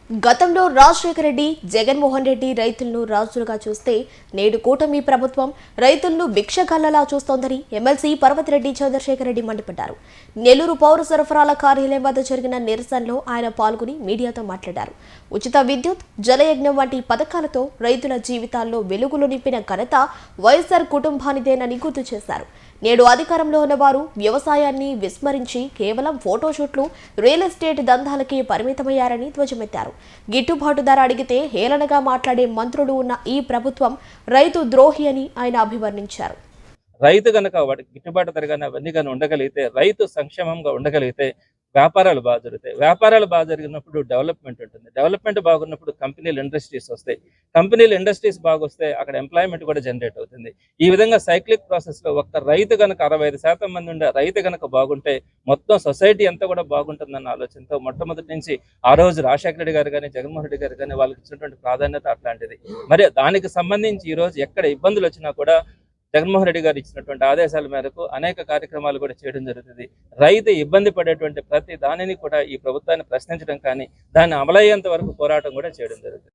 గతంలో రాజశేఖర రెడ్డి, జగన్మోహన్ రెడ్డి రైతులను రాజులుగా చూస్తే నేడు కూటమి ప్రభుత్వం రైతులను భిక్షగాళ్లలా చూస్తోందని ఎమ్మెల్సీ పర్వతిరెడ్డి చంద్రశేఖర్ రెడ్డి మండిపడ్డారు. నెల్లూరు పౌర సరఫరాల కార్యాలయం వద్ద జరిగిన నిరసనలో ఆయన పాల్గొని మీడియాతో మాట్లాడారు. ఉచిత విద్యుత్, జలయజ్ఞం వంటి పథకాలతో రైతుల జీవితాల్లో వెలుగులు నింపిన ఘనత వైఎస్ఆర్ కుటుంబానిదేనని గుర్తు చేశారు. నేడు అధికారంలో ఉన్నవారు వ్యవసాయాన్ని విస్మరించి కేవలం ఫోటోషూట్లు, రియల్ ఎస్టేట్ దందాలకే పరిమితమయ్యారని ధ్వజమెత్తారు. గిట్టుబాటు ధర అడిగితే హేళనగా మాట్లాడే మంత్రులు ఉన్న ఈ ప్రభుత్వం రైతు ద్రోహి అని ఆయన అభివర్ణించారు. రైతు గనక వాటికి గిట్టుబాటు ధర కానీ అవన్నీ కానీ ఉండగలిగితే, రైతు సంక్షేమంగా ఉండగలిగితే వ్యాపారాలు బాగా జరుగుతాయి. వ్యాపారాలు బాగా జరిగినప్పుడు డెవలప్మెంట్ ఉంటుంది. డెవలప్మెంట్ బాగున్నప్పుడు కంపెనీలు, ఇండస్ట్రీస్ వస్తాయి. కంపెనీలు, ఇండస్ట్రీస్ బాగొస్తే అక్కడ ఎంప్లాయ్మెంట్ కూడా జనరేట్ అవుతుంది. ఈ విధంగా సైక్లిక్ ప్రాసెస్లో ఒక్క రైతు గనక 65% మంది ఉండే రైతు గనక బాగుంటే మొత్తం సొసైటీ అంతా కూడా బాగుంటుందన్న ఆలోచనతో మొట్టమొదటి నుంచి ఆ రోజు రాజశేఖర రెడ్డి గారు కానీ, జగన్మోహన్ రెడ్డి గారు కానీ వాళ్ళకి ఇచ్చినటువంటి ప్రాధాన్యత అట్లాంటిది. మరి దానికి సంబంధించి ఈ రోజు ఎక్కడ ఇబ్బందులు వచ్చినా కూడా జగన్మోహన్ రెడ్డి గారు ఇచ్చినటువంటి ఆదేశాల మేరకు అనేక కార్యక్రమాలు కూడా చేయడం జరుగుతుంది. రైతు ఇబ్బంది పడేటువంటి ప్రతి దానిని కూడా ఈ ప్రభుత్వాన్ని ప్రశ్నించడం కానీ, దాన్ని అమలయ్యేంత వరకు పోరాటం కూడా చేయడం జరుగుతుంది.